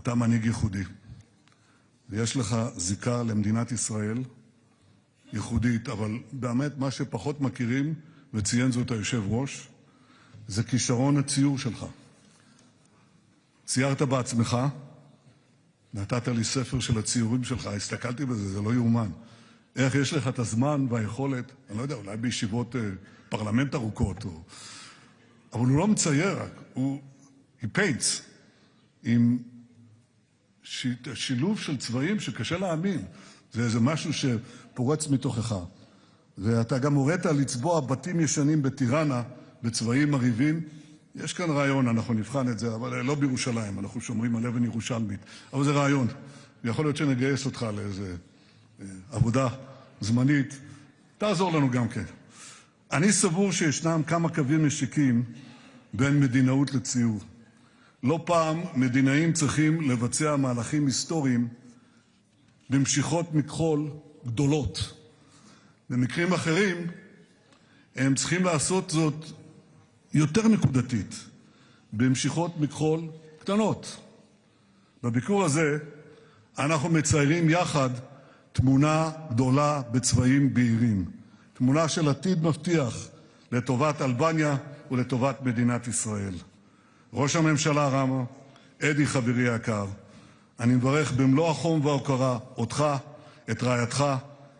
אתה מנהיג ייחודי, ויש לך זיקה למדינת ישראל ייחודית, אבל באמת מה שפחות מכירים, וציין זאת היושב ראש, זה כישרון הציור שלך. ציירת בעצמך, נתת לי ספר של הציורים שלך, הסתכלתי בזה, זה לא יאומן. איך יש לך את הזמן והיכולת, אני לא יודע, אולי בישיבות פרלמנט ארוכות, אבל הוא לא מצייר רק, he paints, עם שילוב של צבעים שקשה להאמין. זה איזה משהו שפורץ מתוכך. ואתה גם הוראת לצבוע בתים ישנים בטירנה בצבעים מריבים. יש כאן רעיון, אנחנו נבחן את זה, אבל לא בירושלים, אנחנו שומרים על אבן ירושלמית. אבל זה רעיון. יכול להיות שנגייס אותך לאיזה עבודה זמנית. תעזור לנו גם כן. אני סבור שישנם כמה קווים משיקים בין מדינאות לציור. לא פעם מדינאים צריכים לבצע מהלכים היסטוריים במשיכות מכחול גדולות. במקרים אחרים הם צריכים לעשות זאת יותר נקודתית, במשיכות מכחול קטנות. בביקור הזה אנחנו מציירים יחד תמונה גדולה בצבעים בהירים. תמונה של עתיד מבטיח לטובת אלבניה ולטובת מדינת ישראל. ראש הממשלה רמה, אדי חברי היקר, אני מברך במלוא החום וההוקרה אותך, את רעייתך,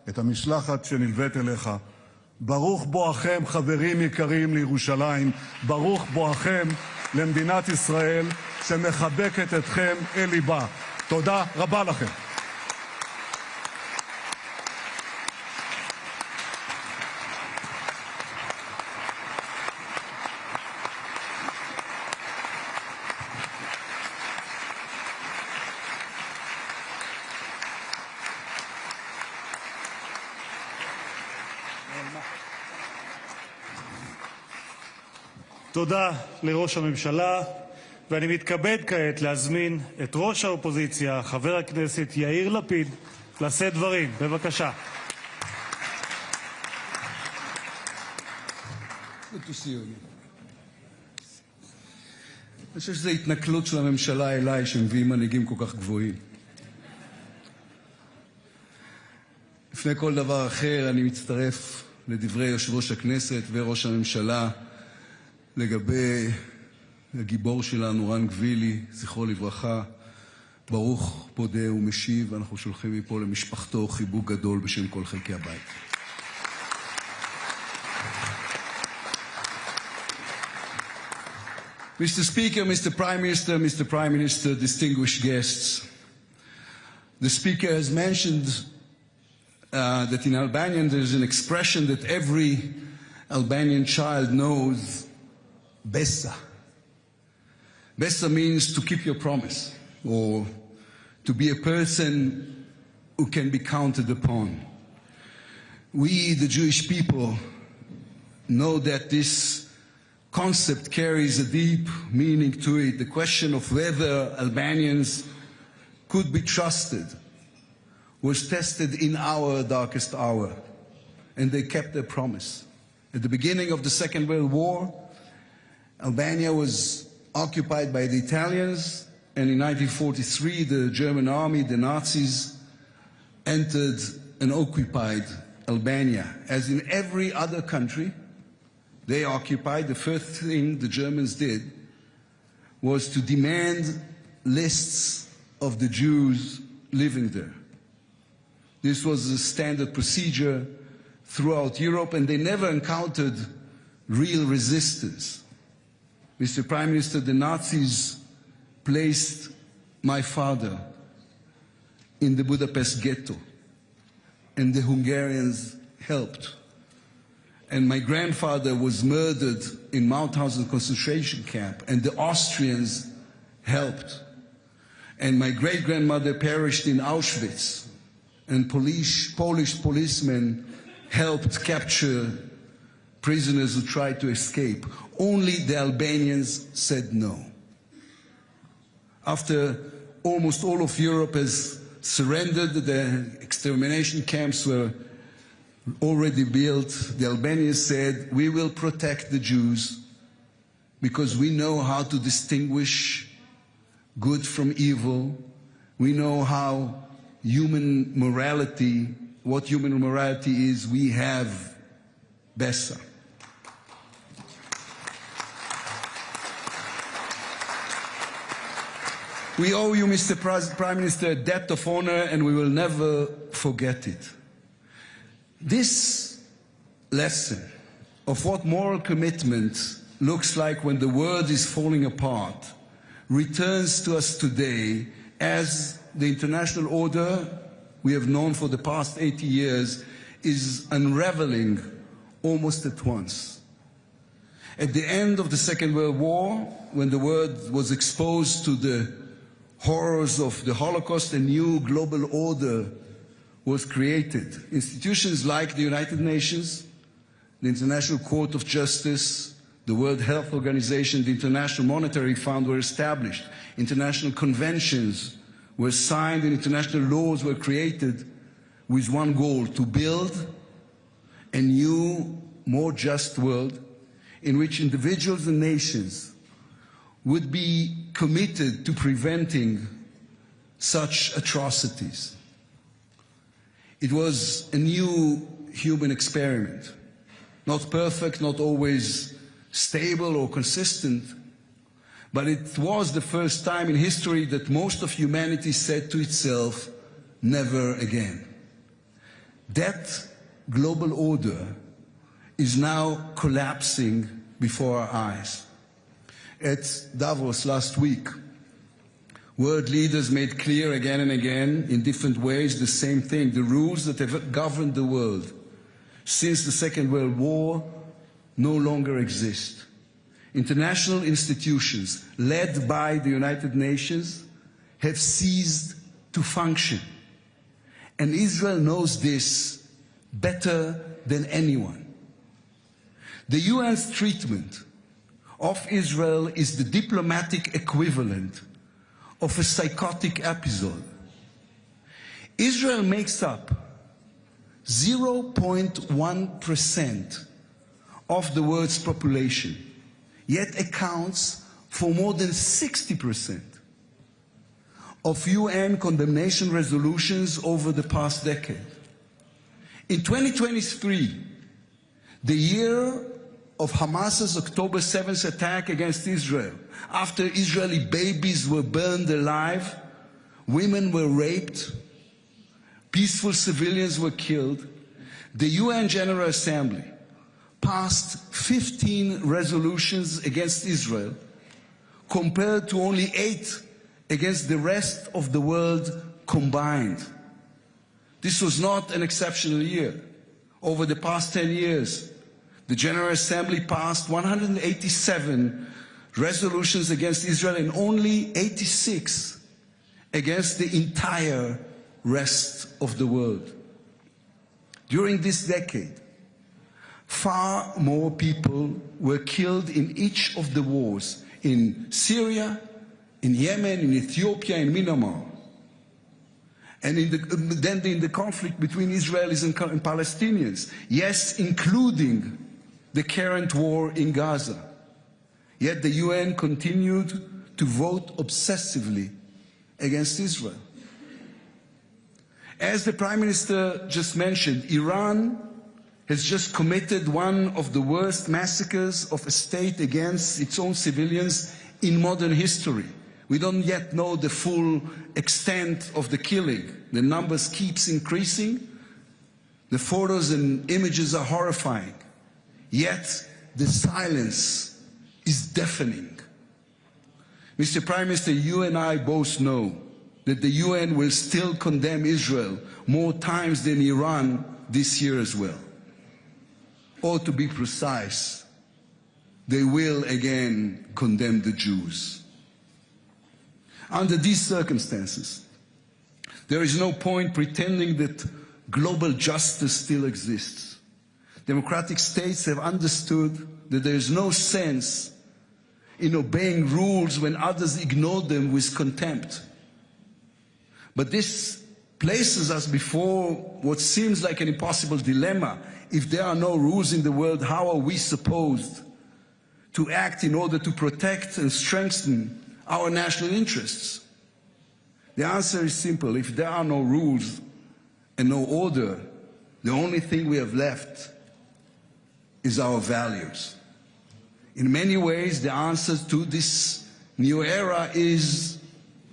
את המשלחת שנלווית אליך. ברוך בואכם, חברים יקרים, לירושלים. ברוך בואכם למדינת ישראל שמחבקת אתכם אל ליבה. תודה רבה לכם. תודה לראש הממשלה, ואני מתכבד כעת להזמין את ראש האופוזיציה, חבר הכנסת יאיר לפיד, לשאת דברים. בבקשה. אני חושב שזו התנכלות של הממשלה אליי שמביאים מנהיגים כל כך גבוהים. לפני כל דבר אחר אני מצטרף לדברי יושב ראש הכנסת וראש הממשלה לגבי הגיבור שלנו, רן גבילי, זכרו לברכה, ברוך פודה ומשיב, ואנחנו שולחים מפה למשפחתו חיבוק גדול בשם כל חלקי הבית. Mr. Speaker, Mr. Prime Minister, distinguished guests, the Speaker has mentioned that in Albanian there is an expression that every Albanian child knows, Besa. Besa means to keep your promise, or to be a person who can be counted upon. We, the Jewish people, know that this concept carries a deep meaning to it. The question of whether Albanians could be trusted was tested in our darkest hour, and they kept their promise. At the beginning of the Second World War, Albania was occupied by the Italians, and in 1943 the German army, the Nazis, entered and occupied Albania. As in every other country they occupied, the first thing the Germans did was to demand lists of the Jews living there. This was a standard procedure throughout Europe, and they never encountered real resistance. Mr. Prime Minister, the Nazis placed my father in the Budapest ghetto, and the Hungarians helped. And my grandfather was murdered in Mauthausen concentration camp, and the Austrians helped. And my great-grandmother perished in Auschwitz, and Polish policemen helped capture prisoners who tried to escape. Only the Albanians said no. After almost all of Europe has surrendered, the extermination camps were already built, the Albanians said, we will protect the Jews because we know how to distinguish good from evil. We know how human morality, what human morality is. We have Bessa. We owe you, Mr. Prime Minister, a debt of honor, and we will never forget it. This lesson of what moral commitment looks like when the world is falling apart returns to us today as the international order we have known for the past 80 years is unraveling almost at once. At the end of the Second World War, when the world was exposed to the horrors of the Holocaust, a new global order was created. Institutions like the United Nations, the International Court of Justice, the World Health Organization, the International Monetary Fund were established. International conventions were signed and international laws were created with one goal: to build a new, more just world in which individuals and nations would be committed to preventing such atrocities. It was a new human experiment, not perfect, not always stable or consistent, but it was the first time in history that most of humanity said to itself, never again. That global order is now collapsing before our eyes. At Davos last week, world leaders made clear again and again in different ways the same thing. The rules that have governed the world since the Second World War no longer exist. International institutions led by the United Nations have ceased to function. And Israel knows this better than anyone. The UN's treatment of Israel is the diplomatic equivalent of a psychotic episode. Israel makes up 0.1% of the world's population, yet accounts for more than 60% of UN condemnation resolutions over the past decade. In 2023, the year of Hamas's October 7th attack against Israel, after Israeli babies were burned alive, women were raped, peaceful civilians were killed, the UN General Assembly passed 15 resolutions against Israel, compared to only 8 against the rest of the world combined. This was not an exceptional year. Over the past 10 years, the General Assembly passed 187 resolutions against Israel and only 86 against the entire rest of the world. During this decade, far more people were killed in each of the wars, in Syria, in Yemen, in Ethiopia, in Myanmar, and then in the conflict between Israelis and Palestinians, yes, including the current war in Gaza. Yet the UN continued to vote obsessively against Israel. As the Prime Minister just mentioned, Iran has just committed one of the worst massacres of a state against its own civilians in modern history. We don't yet know the full extent of the killing. The numbers keeps increasing. The photos and images are horrifying. Yet the silence is deafening. Mr. Prime Minister, you and I both know that the UN will still condemn Israel more times than Iran this year as well. Or to be precise, they will again condemn the Jews. Under these circumstances, there is no point pretending that global justice still exists. Democratic states have understood that there is no sense in obeying rules when others ignore them with contempt. But this places us before what seems like an impossible dilemma. If there are no rules in the world, how are we supposed to act in order to protect and strengthen our national interests? The answer is simple. If there are no rules and no order, the only thing we have left is our values. In many ways, the answer to this new era is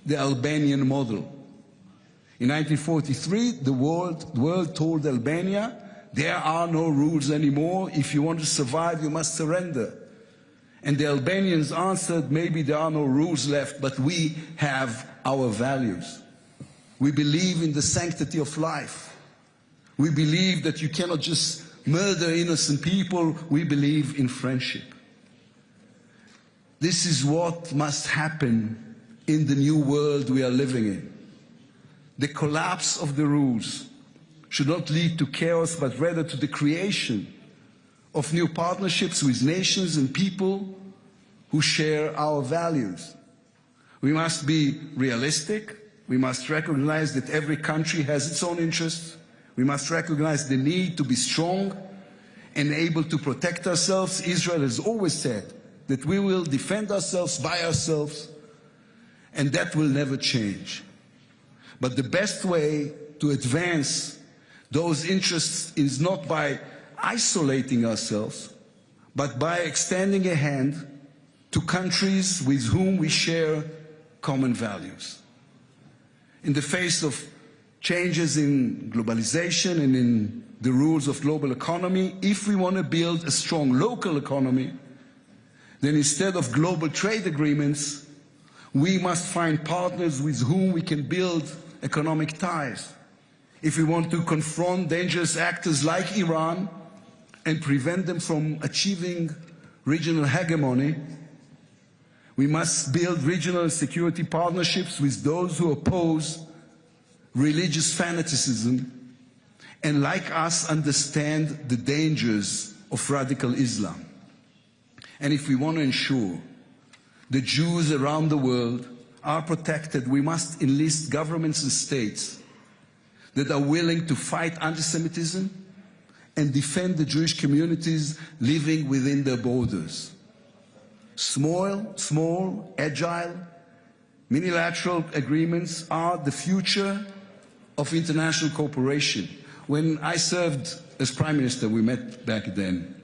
the Albanian model. In 1943, the world told Albania, there are no rules anymore. If you want to survive, you must surrender. And the Albanians answered, maybe there are no rules left, but we have our values. We believe in the sanctity of life. We believe that you cannot just murder innocent people. We believe in friendship. This is what must happen in the new world we are living in. The collapse of the rules should not lead to chaos, but rather to the creation of new partnerships with nations and people who share our values. We must be realistic. We must recognize that every country has its own interests. We must recognize the need to be strong and able to protect ourselves. Israel has always said that we will defend ourselves by ourselves, and that will never change. But the best way to advance those interests is not by isolating ourselves, but by extending a hand to countries with whom we share common values. In the face of changes in globalization and in the rules of global economy, if we want to build a strong local economy, then instead of global trade agreements, we must find partners with whom we can build economic ties. If we want to confront dangerous actors like Iran and prevent them from achieving regional hegemony, we must build regional security partnerships with those who oppose religious fanaticism and, like us, understand the dangers of radical Islam. And if we want to ensure the Jews around the world are protected, we must enlist governments and states that are willing to fight anti-Semitism and defend the Jewish communities living within their borders. Small, agile, unilateral agreements are the future of international cooperation. When I served as Prime Minister, we met back then.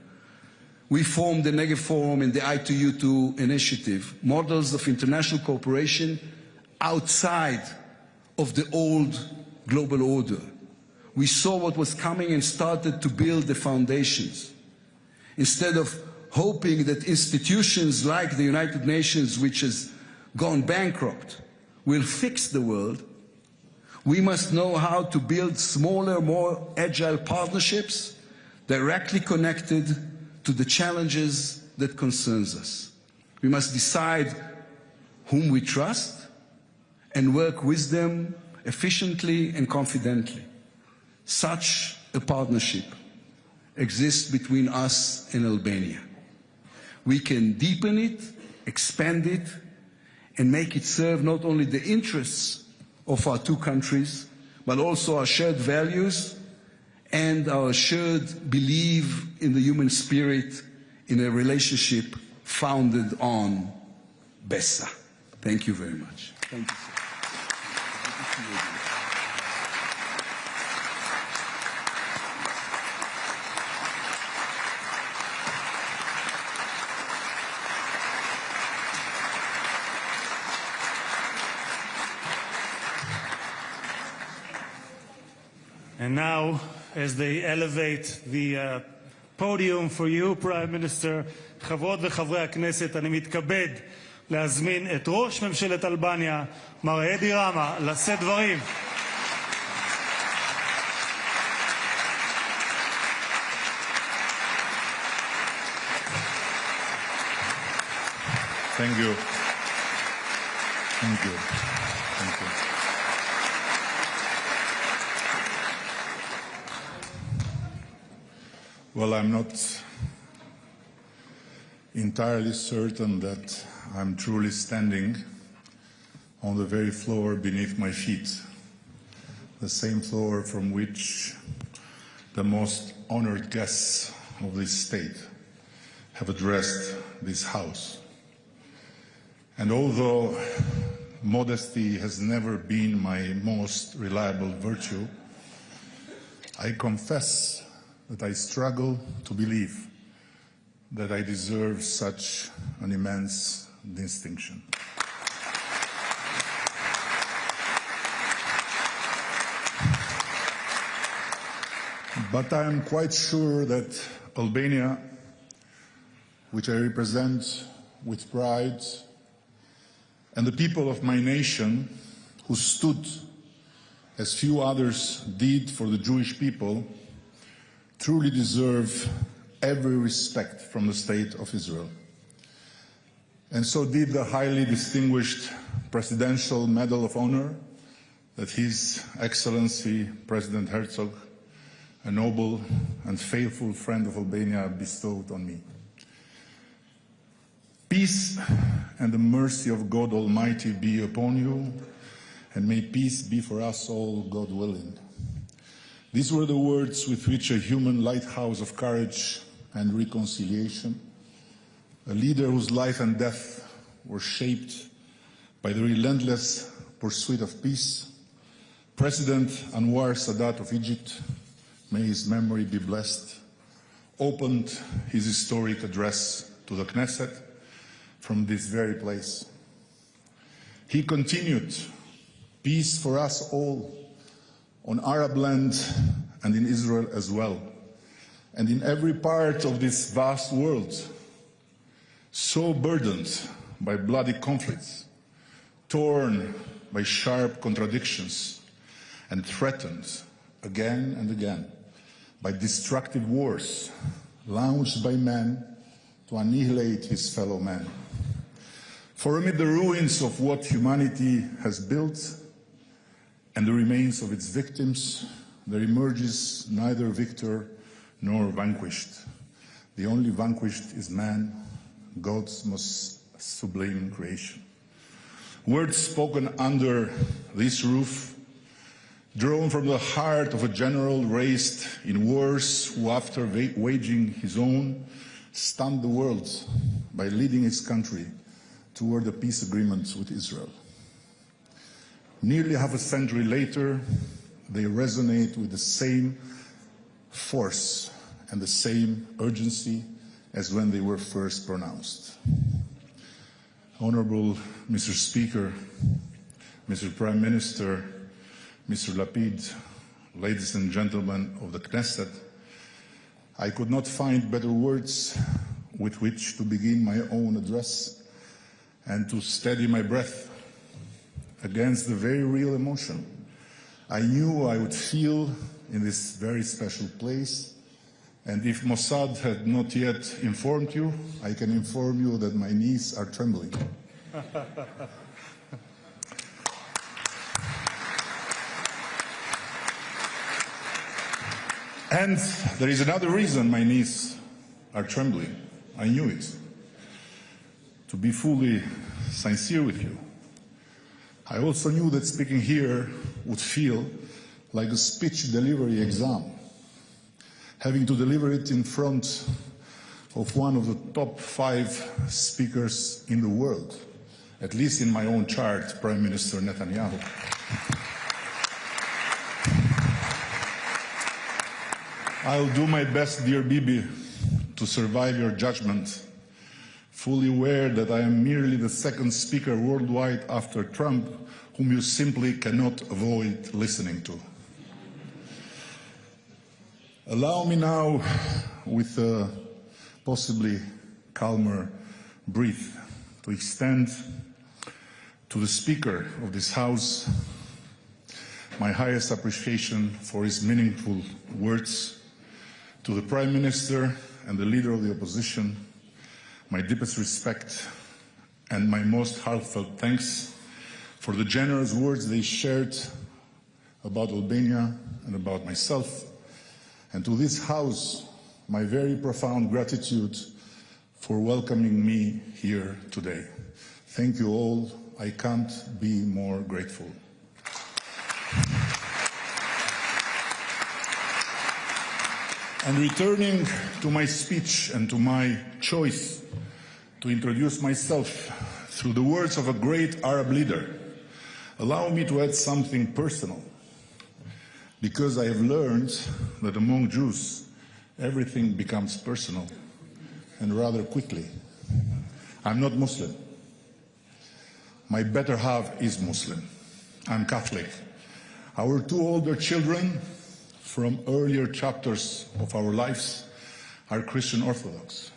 We formed the Negev Forum and the I2U2 initiative, models of international cooperation outside of the old global order. We saw what was coming and started to build the foundations. Instead of hoping that institutions like the United Nations, which has gone bankrupt, will fix the world, we must know how to build smaller, more agile partnerships directly connected to the challenges that concerns us. We must decide whom we trust and work with them efficiently and confidently. Such a partnership exists between us and Albania. We can deepen it, expand it, and make it serve not only the interests of our two countries, but also our shared values and our shared belief in the human spirit in a relationship founded on Bessa. Thank you very much. Thank you, sir. And now, as they elevate the podium for you, Prime Minister, חברות וחברי הכנסת, אני מתכבד להזמין את ראש ממשלת אלבניה, מר אדי רמה, לשאת דברים. Thank you. Thank you. Thank you. Well, I'm not entirely certain that I'm truly standing on the very floor beneath my feet, the same floor from which the most honored guests of this state have addressed this House. And although modesty has never been my most reliable virtue, I confess that I struggle to believe that I deserve such an immense distinction. But I am quite sure that Albania, which I represent with pride, and the people of my nation, who stood, as few others did, for the Jewish people, truly deserve every respect from the State of Israel. And so did the highly distinguished Presidential Medal of Honor that His Excellency President Herzog, a noble and faithful friend of Albania, bestowed on me. Peace and the mercy of God Almighty be upon you, and may peace be for us all, God willing. These were the words with which a human lighthouse of courage and reconciliation, a leader whose life and death were shaped by the relentless pursuit of peace, President Anwar Sadat of Egypt, may his memory be blessed, opened his historic address to the Knesset from this very place. He continued, peace for us all, on Arab land and in Israel as well, and in every part of this vast world, so burdened by bloody conflicts, torn by sharp contradictions, and threatened again and again by destructive wars launched by men to annihilate his fellow men. For amid the ruins of what humanity has built and the remains of its victims, there emerges neither victor nor vanquished. The only vanquished is man, God's most sublime creation. Words spoken under this roof, drawn from the heart of a general raised in wars who, after waging his own, stunned the world by leading his country toward a peace agreement with Israel. Nearly half a century later, they resonate with the same force and the same urgency as when they were first pronounced. Honorable Mr. Speaker, Mr. Prime Minister, Mr. Lapid, ladies and gentlemen of the Knesset, I could not find better words with which to begin my own address and to steady my breath against the very real emotion I knew I would feel in this very special place. And if Mossad had not yet informed you, I can inform you that my knees are trembling. And there is another reason my knees are trembling. I knew it. To be fully sincere with you, I also knew that speaking here would feel like a speech delivery exam, having to deliver it in front of one of the top 5 speakers in the world, at least in my own chart, Prime Minister Netanyahu. I'll do my best, dear Bibi, to survive your judgment, fully aware that I am merely the second speaker worldwide after Trump, whom you simply cannot avoid listening to. Allow me now, with a possibly calmer breath, to extend to the Speaker of this House my highest appreciation for his meaningful words, to the Prime Minister and the Leader of the Opposition, my deepest respect and my most heartfelt thanks for the generous words they shared about Albania and about myself, and to this House, my very profound gratitude for welcoming me here today. Thank you all. I can't be more grateful. And returning to my speech and to my choice to introduce myself through the words of a great Arab leader, allow me to add something personal, because I have learned that among Jews, everything becomes personal, and rather quickly. I'm not Muslim. My better half is Muslim. I'm Catholic. Our two older children from earlier chapters of our lives are Christian Orthodox.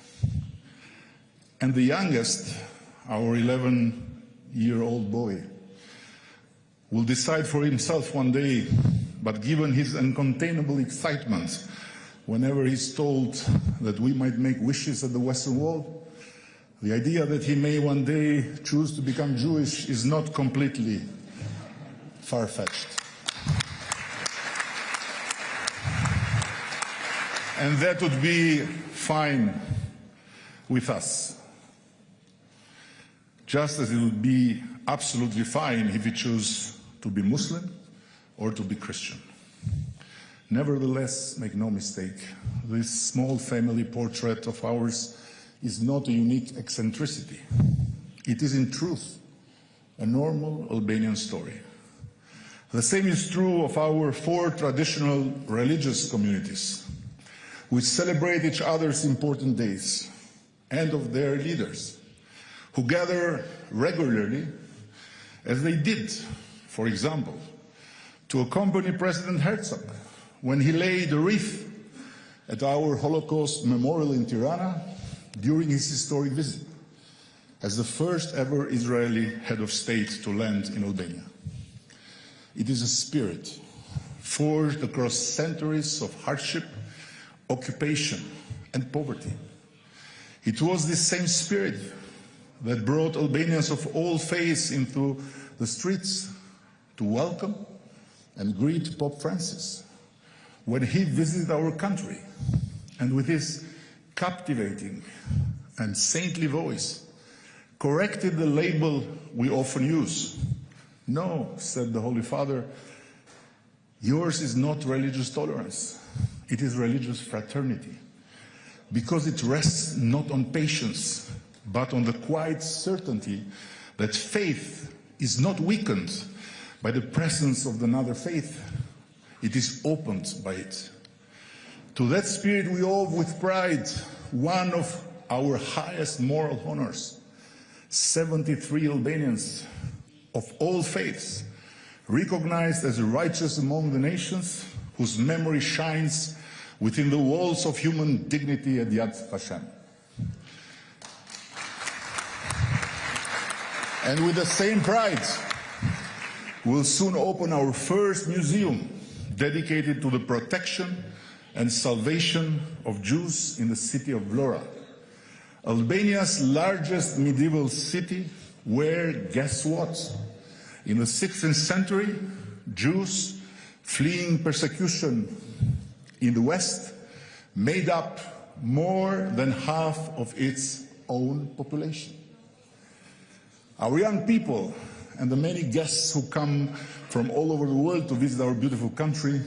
And the youngest, our 11-year-old boy, will decide for himself one day, but given his uncontainable excitement whenever he's told that we might make wishes at the Western Wall, the idea that he may one day choose to become Jewish is not completely far-fetched. And that would be fine with us. Just as it would be absolutely fine if he chose to be Muslim or to be Christian. Nevertheless, make no mistake, this small family portrait of ours is not a unique eccentricity. It is in truth a normal Albanian story. The same is true of our 4 traditional religious communities, which celebrate each other's important days, and of their leaders, who gather regularly, as they did, for example, to accompany President Herzog when he laid a wreath at our Holocaust memorial in Tirana during his historic visit, as the first ever Israeli head of state to land in Albania. It is a spirit forged across centuries of hardship, occupation, and poverty. It was this same spirit that brought Albanians of all faiths into the streets to welcome and greet Pope Francis when he visited our country, and with his captivating and saintly voice corrected the label we often use. No, said the Holy Father, yours is not religious tolerance, it is religious fraternity, because it rests not on patience, but on the quiet certainty that faith is not weakened by the presence of another faith, it is opened by it. To that spirit we owe with pride one of our highest moral honors. 73 Albanians of all faiths, recognized as righteous among the nations, whose memory shines within the walls of human dignity at Yad Vashem. And with the same pride, we'll soon open our first museum dedicated to the protection and salvation of Jews in the city of Vlora, Albania's largest medieval city, where, guess what, in the 16th century, Jews fleeing persecution in the West made up more than half of its own population. Our young people and the many guests who come from all over the world to visit our beautiful country,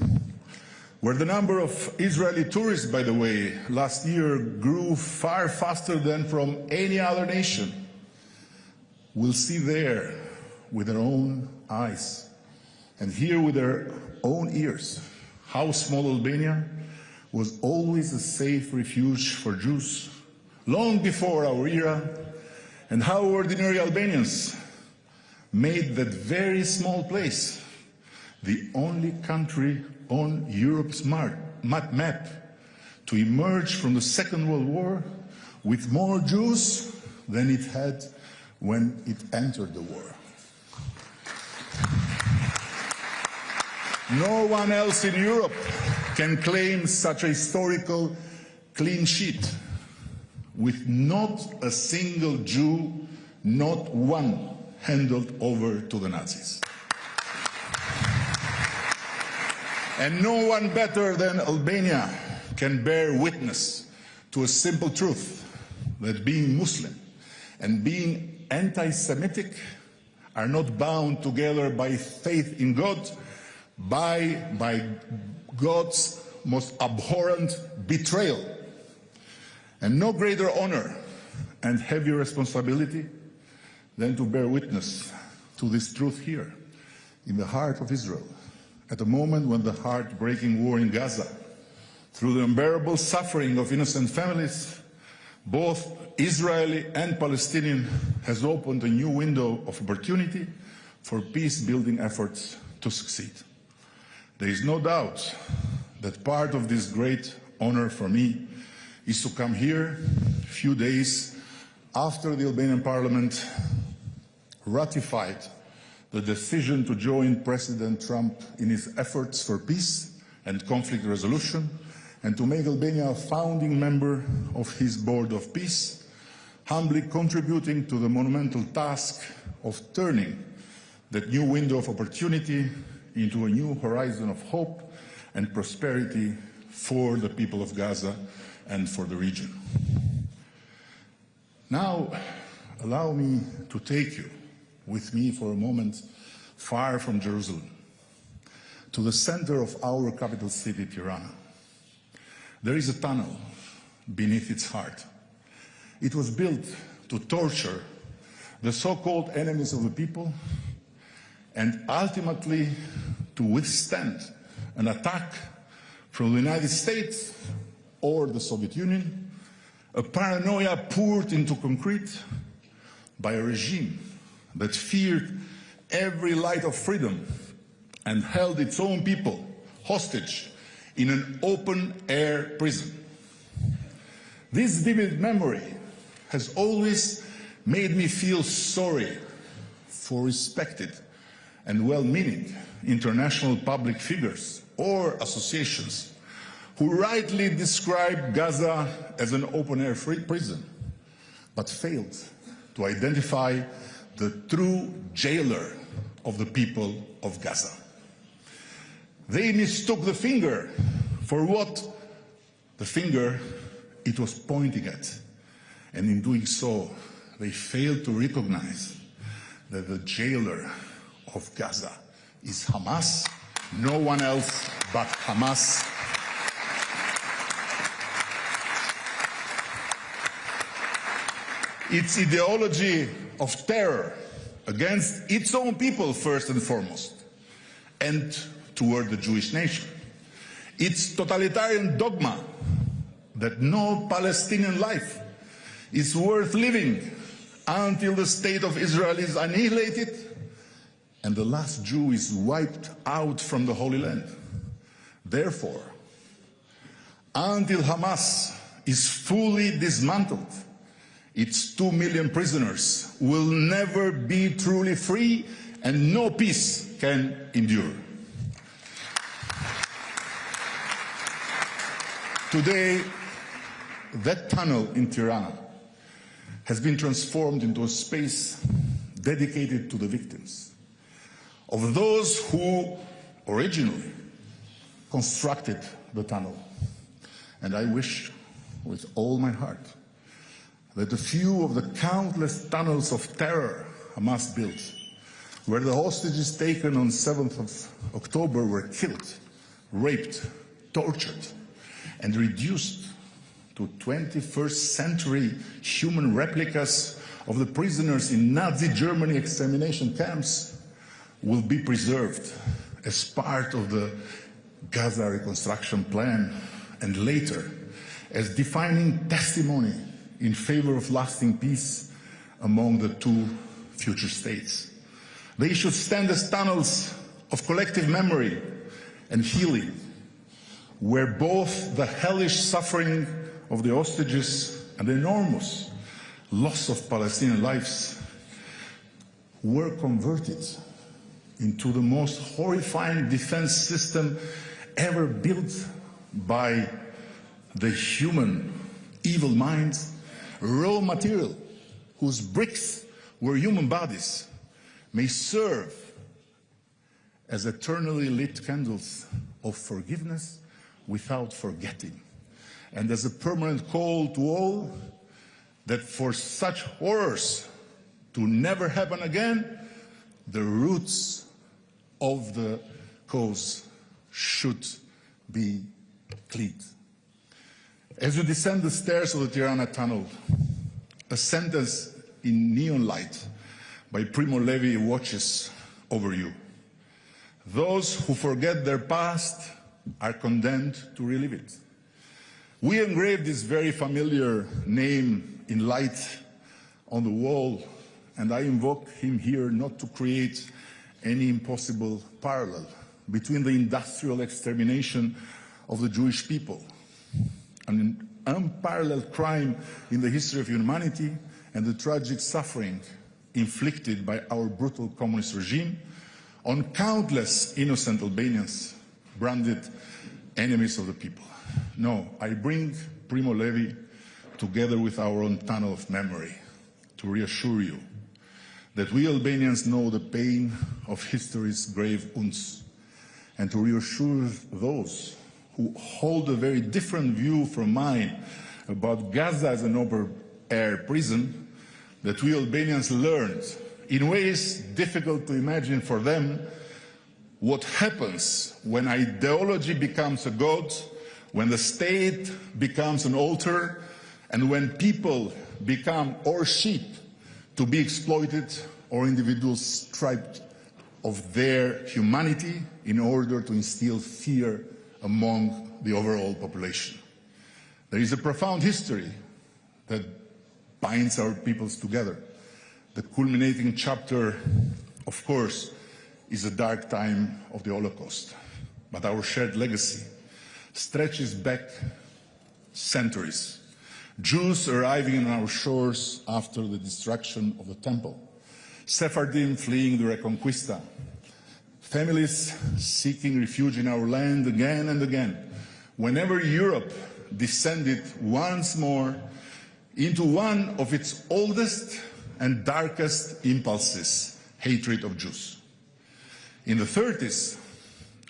where the number of Israeli tourists, by the way, last year grew far faster than from any other nation, will see there with their own eyes and hear with their own ears how small Albania was always a safe refuge for Jews long before our era, and how ordinary Albanians made that very small place the only country on Europe's map to emerge from the Second World War with more Jews than it had when it entered the war. No one else in Europe can claim such a historical clean sheet, with not a single Jew, not one, handed over to the Nazis. And no one better than Albania can bear witness to a simple truth, that being Muslim and being anti-Semitic are not bound together by faith in God, by God's most abhorrent betrayal. And no greater honor and heavier responsibility than to bear witness to this truth here, in the heart of Israel, at a moment when the heartbreaking war in Gaza, through the unbearable suffering of innocent families, both Israeli and Palestinian, has opened a new window of opportunity for peace-building efforts to succeed. There is no doubt that part of this great honor for me is to come here a few days after the Albanian parliament ratified the decision to join President Trump in his efforts for peace and conflict resolution, and to make Albania a founding member of his Board of Peace, humbly contributing to the monumental task of turning that new window of opportunity into a new horizon of hope and prosperity for the people of Gaza and for the region. Now, allow me to take you with me for a moment far from Jerusalem, to the center of our capital city, Tirana. There is a tunnel beneath its heart. It was built to torture the so-called enemies of the people and ultimately to withstand an attack from the United States or the Soviet Union, a paranoia poured into concrete by a regime that feared every light of freedom and held its own people hostage in an open-air prison. This vivid memory has always made me feel sorry for respected and well-meaning international public figures or associations who rightly describe Gaza as an open-air prison, but failed to identify the true jailer of the people of Gaza. They mistook the finger for what the finger it was pointing at, and in doing so, they failed to recognize that the jailer of Gaza is Hamas, no one else but Hamas. Its ideology of terror against its own people first and foremost, and toward the Jewish nation. Its totalitarian dogma that no Palestinian life is worth living until the state of Israel is annihilated and the last Jew is wiped out from the Holy Land. Therefore, until Hamas is fully dismantled, its 2 million prisoners will never be truly free, and no peace can endure. Today, that tunnel in Tirana has been transformed into a space dedicated to the victims of those who originally constructed the tunnel. And I wish with all my heart that a few of the countless tunnels of terror Hamas built, where the hostages taken on 7th of October were killed, raped, tortured, and reduced to 21st century human replicas of the prisoners in Nazi Germany extermination camps, will be preserved as part of the Gaza reconstruction plan, and later as defining testimony in favor of lasting peace among the two future states. They should stand as tunnels of collective memory and healing, where both the hellish suffering of the hostages and the enormous loss of Palestinian lives were converted into the most horrifying defense system ever built by the human evil mind, raw material whose bricks were human bodies, may serve as eternally lit candles of forgiveness without forgetting, and as a permanent call to all that for such horrors to never happen again, the roots of the cause should be cleaned. As you descend the stairs of the Tirana tunnel, a sentence in neon light by Primo Levi watches over you. Those who forget their past are condemned to relive it. We engraved this very familiar name in light on the wall, and I invoke him here not to create any impossible parallel between the industrial extermination of the Jewish people, an unparalleled crime in the history of humanity, and the tragic suffering inflicted by our brutal communist regime on countless innocent Albanians branded enemies of the people. No, I bring Primo Levi together with our own tunnel of memory to reassure you that we Albanians know the pain of history's grave wounds, and to reassure those who hold a very different view from mine about Gaza as an open-air prison, that we Albanians learned, in ways difficult to imagine for them, what happens when ideology becomes a god, when the state becomes an altar, and when people become or sheep to be exploited, or individuals stripped of their humanity in order to instill fear among the overall population. There is a profound history that binds our peoples together. The culminating chapter, of course, is a dark time of the Holocaust, but our shared legacy stretches back centuries. Jews arriving on our shores after the destruction of the temple, Sephardim fleeing the Reconquista, families seeking refuge in our land again and again, whenever Europe descended once more into one of its oldest and darkest impulses, hatred of Jews. In the 30s,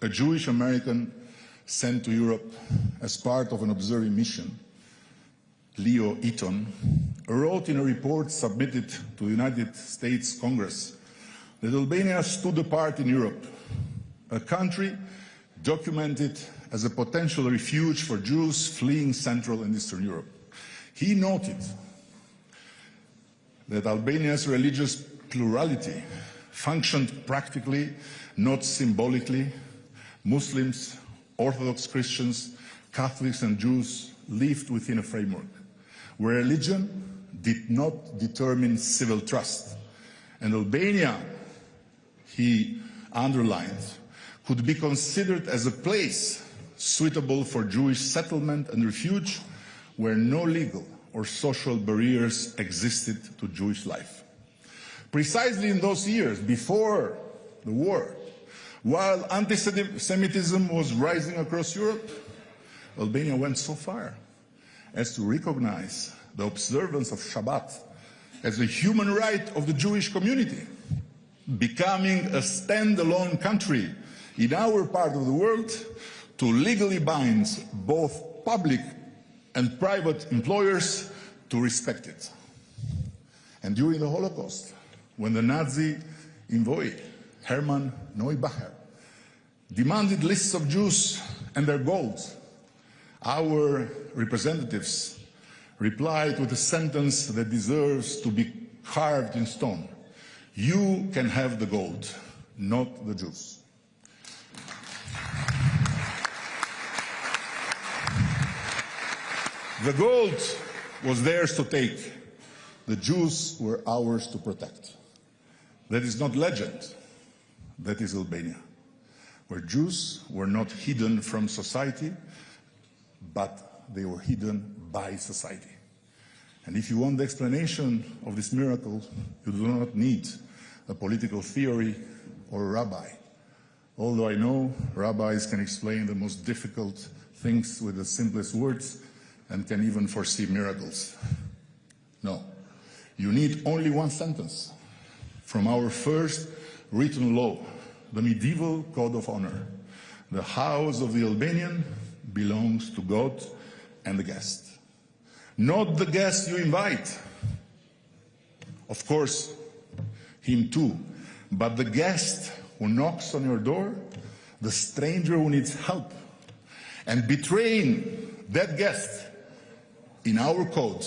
a Jewish American sent to Europe as part of an observing mission, Leo Eaton, wrote in a report submitted to the United States Congress that Albania stood apart in Europe, a country documented as a potential refuge for Jews fleeing Central and Eastern Europe. He noted that Albania's religious plurality functioned practically, not symbolically. Muslims, Orthodox Christians, Catholics and Jews lived within a framework where religion did not determine civil trust. And Albania, he underlined, could be considered as a place suitable for Jewish settlement and refuge where no legal or social barriers existed to Jewish life. Precisely in those years, before the war, while anti-Semitism was rising across Europe, Albania went so far as to recognize the observance of Shabbat as a human right of the Jewish community, becoming a standalone country in our part of the world to legally bind both public and private employers to respect it. And during the Holocaust, when the Nazi envoy, Hermann Neubacher, demanded lists of Jews and their gold, our representatives replied with a sentence that deserves to be carved in stone: "You can have the gold, not the Jews." The gold was theirs to take. The Jews were ours to protect. That is not legend. That is Albania, where Jews were not hidden from society, but they were hidden by society. And if you want the explanation of this miracle, you do not need a political theory or a rabbi. Although I know rabbis can explain the most difficult things with the simplest words and can even foresee miracles. No, you need only one sentence from our first written law, the medieval Code of Honor. The house of the Albanian belongs to God and the guest. Not the guest you invite, of course, him too, but the guest who knocks on your door, the stranger who needs help. And betraying that guest in our code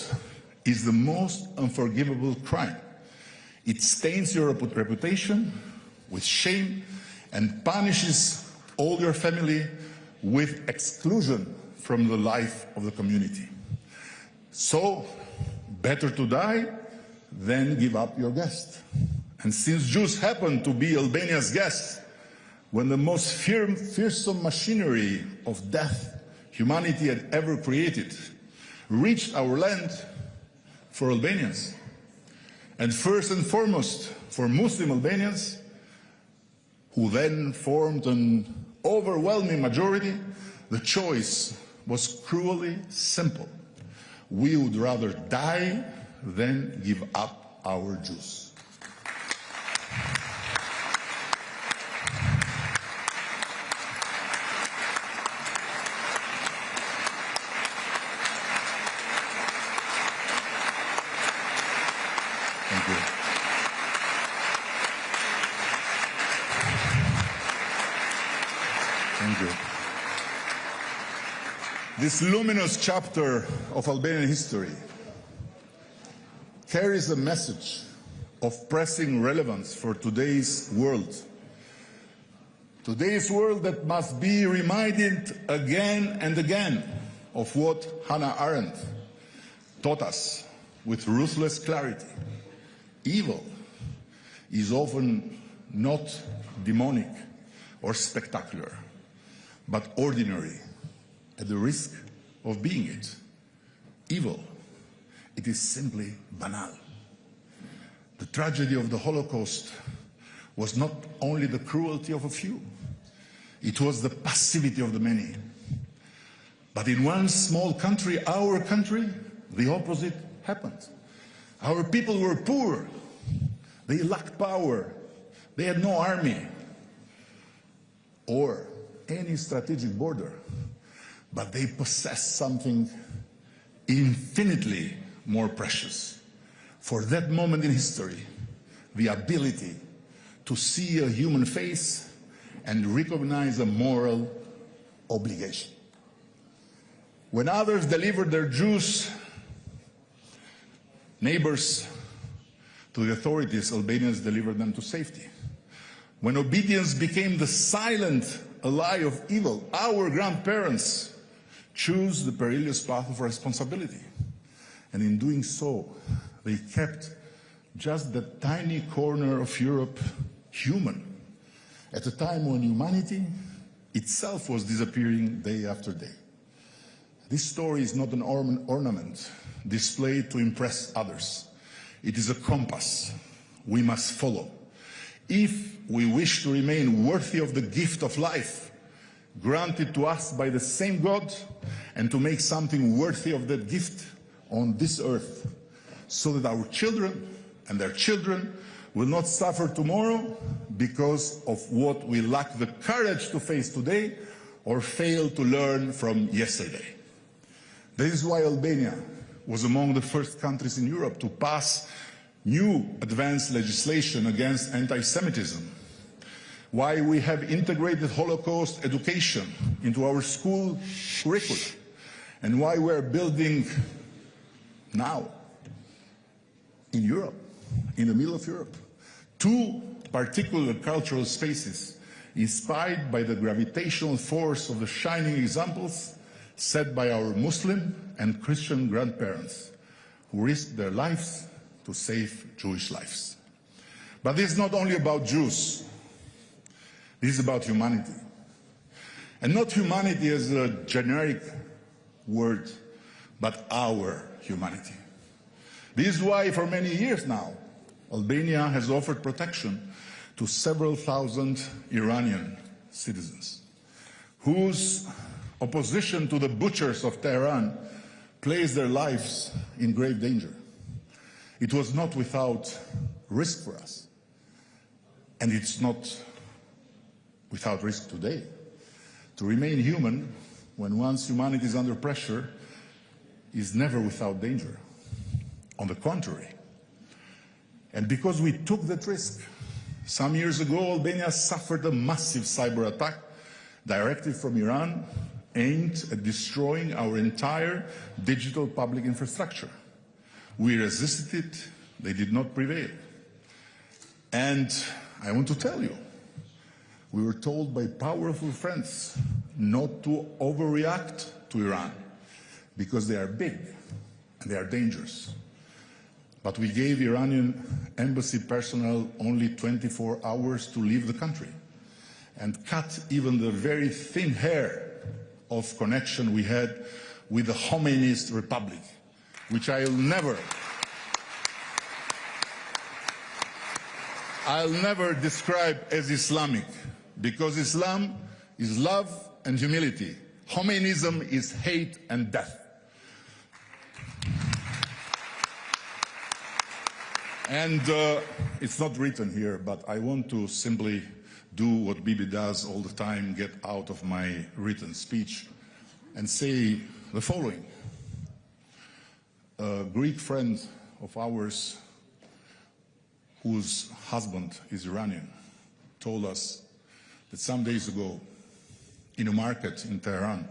is the most unforgivable crime. It stains your reputation with shame and punishes all your family with exclusion from the life of the community. So, better to die than give up your guest. And since Jews happen to be Albania's guests, when the most fearsome machinery of death humanity had ever created reached our land, for Albanians, and first and foremost for Muslim Albanians, who then formed an overwhelming majority, the choice was cruelly simple. We would rather die than give up our Jews. Thank you. Thank you. This luminous chapter of Albanian history carries a message of pressing relevance for today's world. Today's world that must be reminded again and again of what Hannah Arendt taught us with ruthless clarity. Evil is often not demonic or spectacular, but ordinary, at the risk of being it. Evil, it is simply banal. The tragedy of the Holocaust was not only the cruelty of a few, it was the passivity of the many. But in one small country, our country, the opposite happened. Our people were poor, they lacked power, they had no army or any strategic border, but they possessed something infinitely more precious. For that moment in history, the ability to see a human face and recognize a moral obligation. When others delivered their Jews neighbors to the authorities, Albanians delivered them to safety. When obedience became the silent ally of evil, our grandparents chose the perilous path of responsibility. And in doing so, they kept just that tiny corner of Europe human, at a time when humanity itself was disappearing day after day. This story is not an ornament displayed to impress others. It is a compass we must follow if we wish to remain worthy of the gift of life granted to us by the same God, and to make something worthy of that gift on this earth, so that our children and their children will not suffer tomorrow because of what we lack the courage to face today or fail to learn from yesterday. This is why Albania was among the first countries in Europe to pass new advanced legislation against anti-Semitism, why we have integrated Holocaust education into our school curriculum, and why we are building now in Europe, in the middle of Europe, two particular cultural spaces inspired by the gravitational force of the shining examples set by our Muslim and Christian grandparents, who risked their lives to save Jewish lives. But this is not only about Jews. This is about humanity. And not humanity as a generic word, but our humanity. This is why for many years now, Albania has offered protection to several thousand Iranian citizens, whose opposition to the butchers of Tehran placed their lives in grave danger. It was not without risk for us, and it's not without risk today. To remain human when one's humanity is under pressure is never without danger. On the contrary. And because we took that risk, some years ago Albania suffered a massive cyber attack directed from Iran aimed at destroying our entire digital public infrastructure. We resisted it, they did not prevail. And I want to tell you, we were told by powerful friends not to overreact to Iran because they are big and they are dangerous. But we gave Iranian embassy personnel only 24 hours to leave the country and cut even the very thin hair of connection we had with the Khomeiniist Republic, which I'll never describe as Islamic, because Islam is love and humility. Khomeinism is hate and death. And it's not written here, but I want to simply do what Bibi does all the time, get out of my written speech and say the following. A Greek friend of ours, whose husband is Iranian, told us that some days ago in a market in Tehran,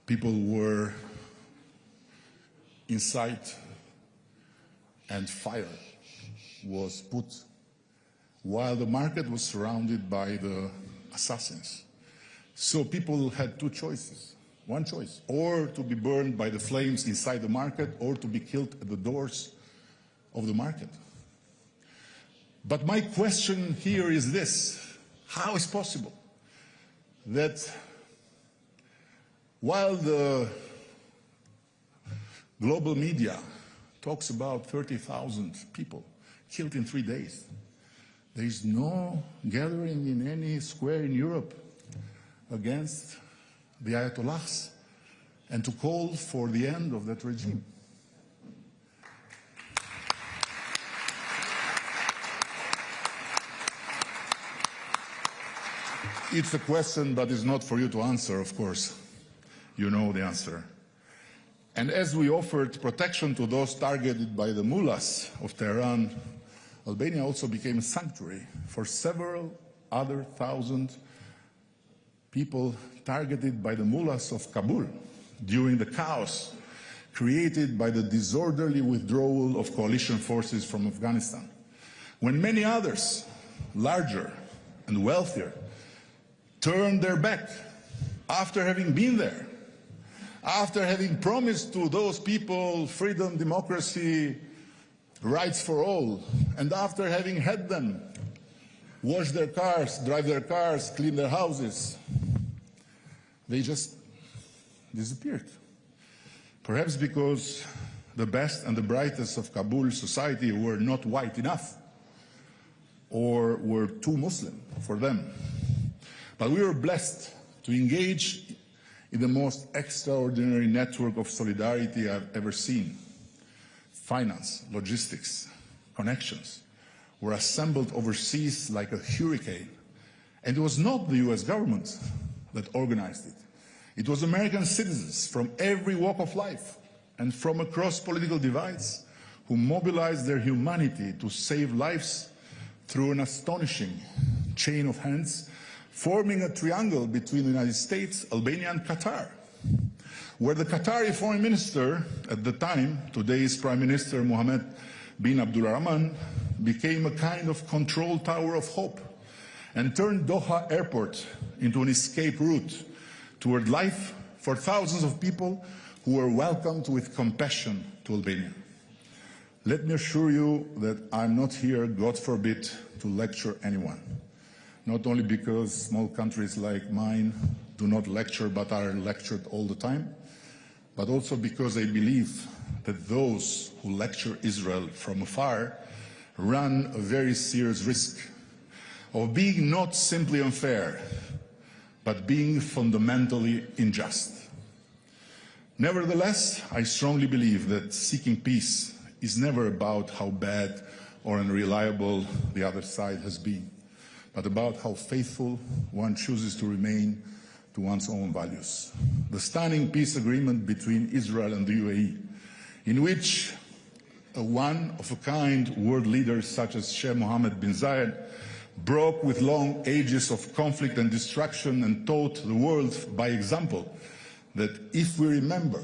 people were inside and fire was put while the market was surrounded by the assassins. So people had two choices. One choice, or to be burned by the flames inside the market, or to be killed at the doors of the market. But my question here is this: how is it possible that while the global media talks about 30,000 people killed in 3 days, there is no gathering in any square in Europe against the Ayatollahs and to call for the end of that regime? It's a question, but it's not for you to answer, of course. You know the answer. And as we offered protection to those targeted by the mullahs of Tehran, Albania also became a sanctuary for several other thousand people targeted by the mullahs of Kabul during the chaos created by the disorderly withdrawal of coalition forces from Afghanistan, when many others, larger and wealthier, turned their back after having been there, after having promised to those people freedom, democracy, rights for all, and after having had them wash their cars, drive their cars, clean their houses, they just disappeared. Perhaps because the best and the brightest of Kabul society were not white enough or were too Muslim for them. But we were blessed to engage in the most extraordinary network of solidarity I've ever seen. Finance, logistics, connections were assembled overseas like a hurricane. And it was not the US government that organized it. It was American citizens from every walk of life and from across political divides who mobilized their humanity to save lives through an astonishing chain of hands, forming a triangle between the United States, Albania, and Qatar, where the Qatari foreign minister at the time, today's Prime Minister Mohammed bin Abdulrahman, became a kind of control tower of hope and turned Doha Airport into an escape route toward life for thousands of people who were welcomed with compassion to Albania. Let me assure you that I'm not here, God forbid, to lecture anyone. Not only because small countries like mine do not lecture but are lectured all the time, but also because I believe that those who lecture Israel from afar run a very serious risk of being not simply unfair, but being fundamentally unjust. Nevertheless, I strongly believe that seeking peace is never about how bad or unreliable the other side has been, but about how faithful one chooses to remain to one's own values. The stunning peace agreement between Israel and the UAE, in which a one-of-a-kind world leader such as Sheikh Mohammed bin Zayed broke with long ages of conflict and destruction and taught the world by example that if we remember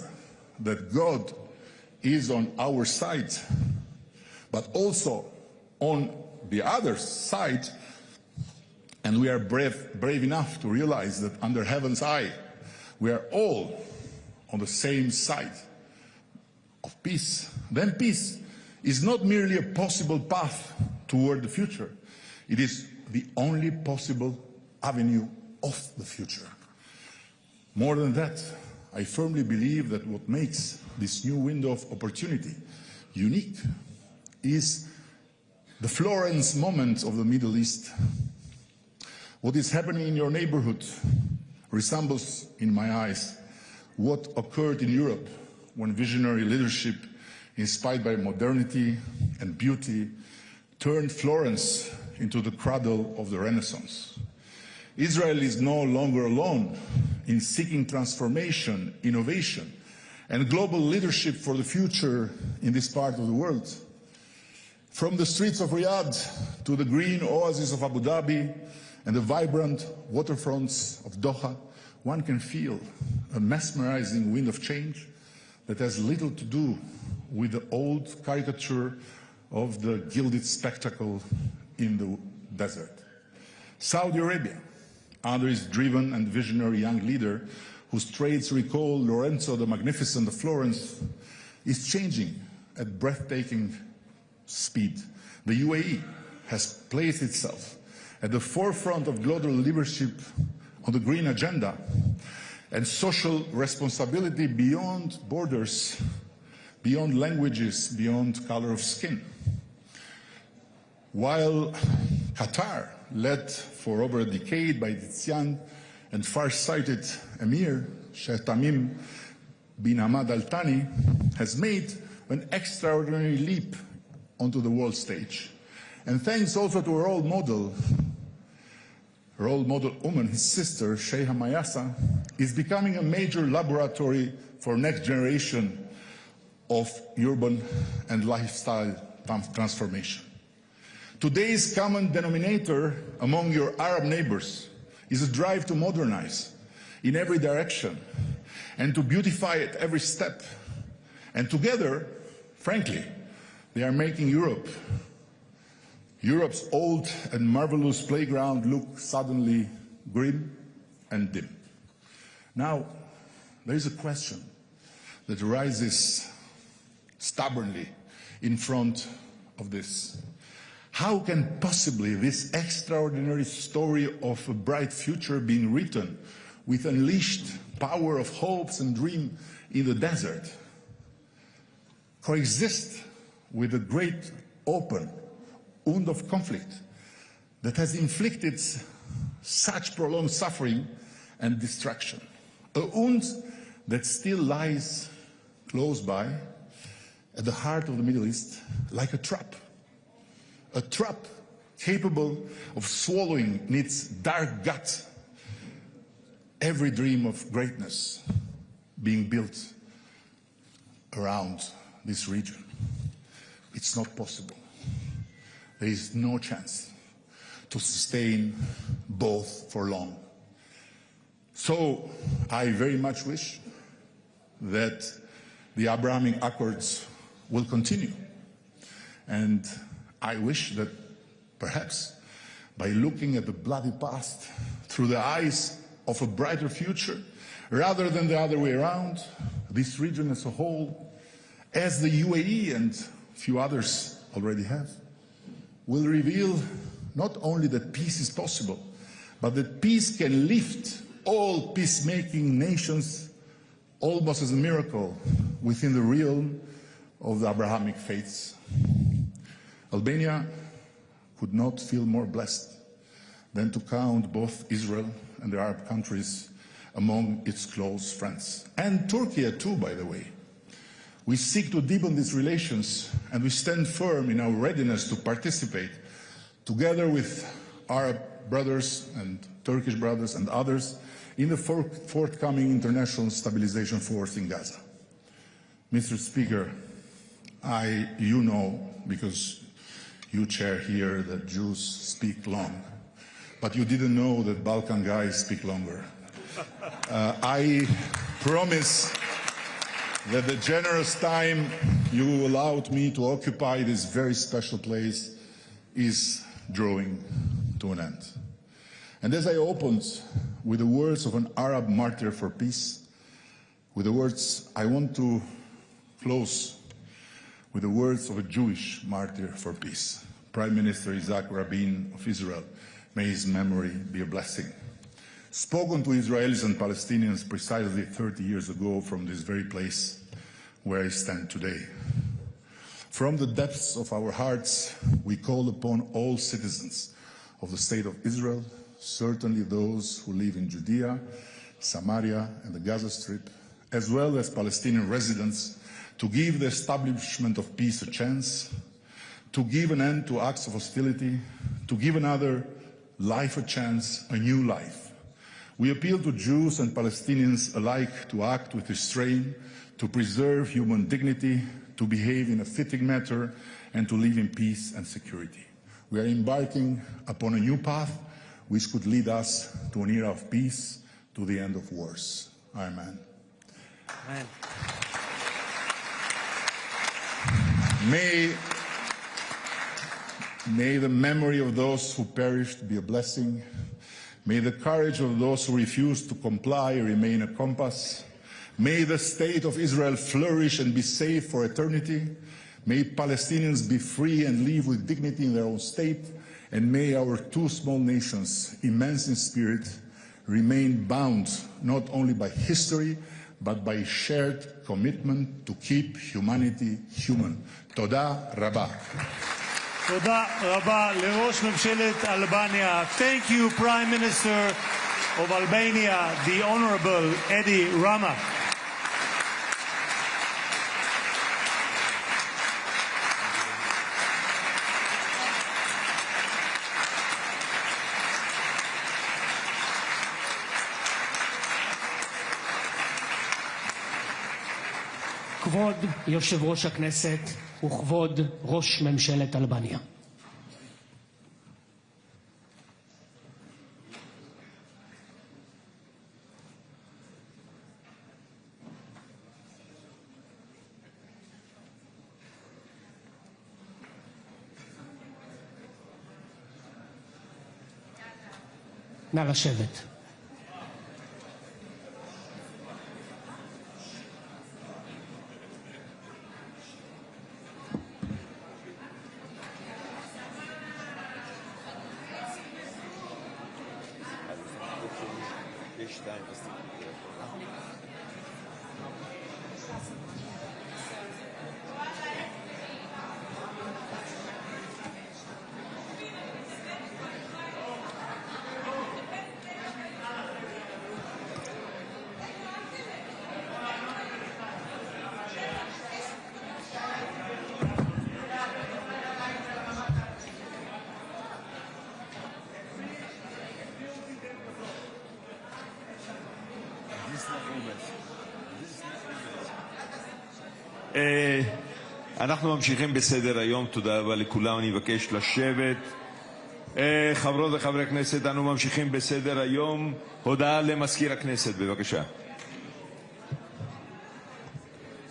that God is on our side, but also on the other side, and we are brave enough to realize that under heaven's eye, we are all on the same side of peace, then peace is not merely a possible path toward the future. It is the only possible avenue of the future. More than that, I firmly believe that what makes this new window of opportunity unique is the Florence moment of the Middle East. What is happening in your neighborhood resembles, in my eyes, what occurred in Europe when visionary leadership, inspired by modernity and beauty, turned Florence into the cradle of the Renaissance. Israel is no longer alone in seeking transformation, innovation, and global leadership for the future in this part of the world. From the streets of Riyadh to the green oasis of Abu Dhabi and the vibrant waterfronts of Doha, one can feel a mesmerizing wind of change that has little to do with the old caricature of the gilded spectacle in the desert. Saudi Arabia, under its driven and visionary young leader, whose traits recall Lorenzo the Magnificent of Florence, is changing at breathtaking speed. The UAE has placed itself at the forefront of global leadership on the green agenda and social responsibility beyond borders, beyond languages, beyond color of skin. While Qatar, led for over a decade by its young and far-sighted Emir, Sheikh Tamim bin Hamad Al Thani, has made an extraordinary leap onto the world stage. And thanks also to a role model woman, his sister, Sheikha Mayasa, is becoming a major laboratory for next generation of urban and lifestyle transformation. Today's common denominator among your Arab neighbors is a drive to modernize in every direction and to beautify at every step. And together, frankly, they are making Europe's old and marvelous playground look suddenly grim and dim. Now, there is a question that arises stubbornly in front of this. How can possibly this extraordinary story of a bright future being written with unleashed power of hopes and dream in the desert coexist with the great open wound of conflict that has inflicted such prolonged suffering and destruction? A wound that still lies close by at the heart of the Middle East like a trap capable of swallowing in its dark gut every dream of greatness being built around this region. It's not possible. There is no chance to sustain both for long. So I very much wish that the Abrahamic Accords will continue. And I wish that perhaps by looking at the bloody past through the eyes of a brighter future, rather than the other way around, this region as a whole, as the UAE and a few others already have, will reveal not only that peace is possible, but that peace can lift all peacemaking nations almost as a miracle within the realm of the Abrahamic faiths. Albania could not feel more blessed than to count both Israel and the Arab countries among its close friends. And Turkey too, by the way. We seek to deepen these relations, and we stand firm in our readiness to participate, together with Arab brothers and Turkish brothers and others, in the forthcoming international stabilization force in Gaza. Mr. Speaker, you know, because you chair here, that Jews speak long, but you didn't know that Balkan guys speak longer. I promise that the generous time you allowed me to occupy this very special place is drawing to an end. And as I opened with the words of an Arab martyr for peace, with the words, I want to close with the words of a Jewish martyr for peace, Prime Minister Isaac Rabin of Israel. May his memory be a blessing. Spoken to Israelis and Palestinians precisely 30 years ago from this very place where I stand today. From the depths of our hearts, we call upon all citizens of the State of Israel, certainly those who live in Judea, Samaria, and the Gaza Strip, as well as Palestinian residents, to give the establishment of peace a chance, to give an end to acts of hostility, to give another life a chance, a new life. We appeal to Jews and Palestinians alike to act with restraint, to preserve human dignity, to behave in a fitting manner, and to live in peace and security. We are embarking upon a new path which could lead us to an era of peace, to the end of wars. Amen. Amen. May the memory of those who perished be a blessing. May the courage of those who refuse to comply remain a compass. May the state of Israel flourish and be safe for eternity. May Palestinians be free and live with dignity in their own state. And may our two small nations, immense in spirit, remain bound not only by history, but by shared commitment to keep humanity human. Toda Rabba. תודה רבה לראש ממשלת אלבניה. Thank you, Prime Minister of Albania, the Honorable Edi Rama. כבוד יושב ראש הכנסת וכבוד ראש ממשלת אלבניה. נא לשבת. אנחנו ממשיכים בסדר היום. תודה רבה לכולם. אני מבקש לשבת. חברות וחברי הכנסת, אנו ממשיכים בסדר היום. הודעה למזכיר הכנסת, בבקשה.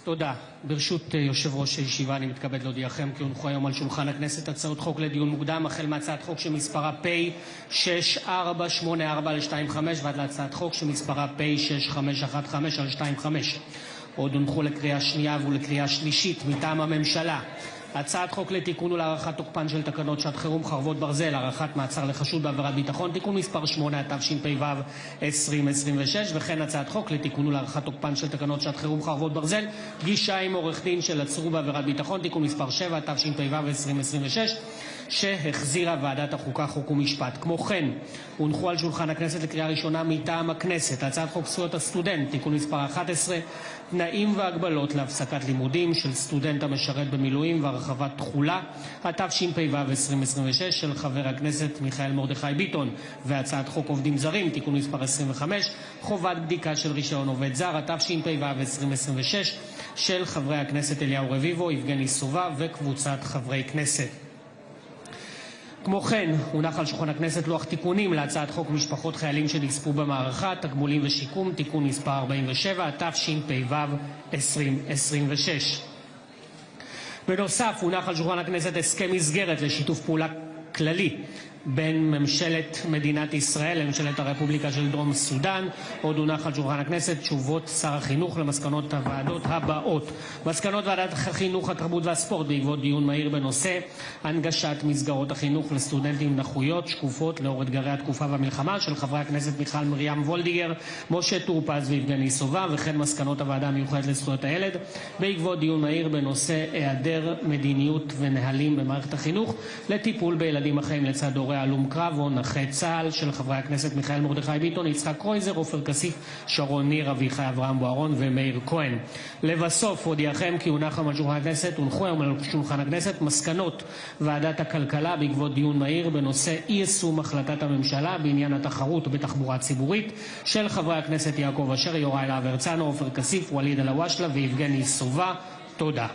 תודה. ברשות יושב ראש הישיבה אני מתכבד להודיעכם כי הונחו היום על שולחן הכנסת הצעות חוק לדיון מוקדם, החל מהצעת חוק שמספרה פ/6484/25 ועד להצעת חוק שמספרה פ/6515/25. עוד הונחו לקריאה שנייה ולקריאה שלישית מטעם הממשלה הצעת חוק לתיקון ולהארכת תוקפן של תקנות שעת חירום חרבות ברזל (הארכת מעצר לחשוד בעבירת ביטחון) (תיקון מס' 8), התשפ"ו 2026, וכן הצעת חוק לתיקון ולהארכת תוקפן של תקנות שעת חירום חרבות ברזל (פגישה עם עורך דין של עצור בעבירת ביטחון) (תיקון מס' 7), התשפ"ו 2026, שהחזירה ועדת החוקה, חוק ומשפט. כמו כן, הונחו על שולחן הכנסת לקריאה ראשונה מטעם הכנסת הצעת חוק זכויות הסטודנט (תיקון מס' 11), תנאים והגבלות להפסקת לימודים של סטודנט המשרת במילואים והרחבת תחולה, התשפ"ו 2026, של חבר הכנסת מיכאל מרדכי ביטון, והצעת חוק עובדים זרים (תיקון מס' 25), חובת בדיקה של רישיון עובד זר, התשפ"ו 2026, של חברי הכנסת אליהו רביבו, יבגני סובה וקבוצת חברי כנסת. כמו כן, הונח על שולחן הכנסת לוח תיקונים להצעת חוק משפחות חיילים שנספו במערכה, תגמולים ושיקום, תיקון מס' 47, התשפ"ו 2026. בנוסף, הונח על שולחן הכנסת הסכם מסגרת לשיתוף פעולה כללי בין ממשלת מדינת ישראל לממשלת הרפובליקה של דרום סודאן. עוד הונח על שולחן הכנסת תשובות שר החינוך למסקנות הוועדות הבאות. מסקנות ועדת החינוך, התרבות והספורט בעקבות דיון מהיר בנושא הנגשת מסגרות החינוך לסטודנטים עם נכויות שקופות לאור אתגרי התקופה והמלחמה, של חברי הכנסת מיכל מרים וולדיגר, משה טור פז ויבגני סובה, וכן מסקנות הוועדה המיוחדת לזכויות הילד בעקבות דיון מהיר בנושא היעדר מדיניות ונהלים במערכת החינוך לטיפול בילדים החיים לצד הורי הלום קרב או נכה צה"ל, של חברי הכנסת מיכאל מרדכי ביטון, יצחק קרויזר, עופר כסיף, שרון ניר, אביחי אברהם בוארון ומאיר כהן. לבסוף אודיעכם כי הונחו על שולחן הכנסת מסקנות ועדת הכלכלה בעקבות דיון מהיר בנושא אי יישום החלטת הממשלה בעניין התחרות בתחבורה ציבורית, של חברי הכנסת יעקב אשר, יוראי להב הרצנו, עופר כסיף, ואליד אלהואשלה ויבגני סובה. תודה.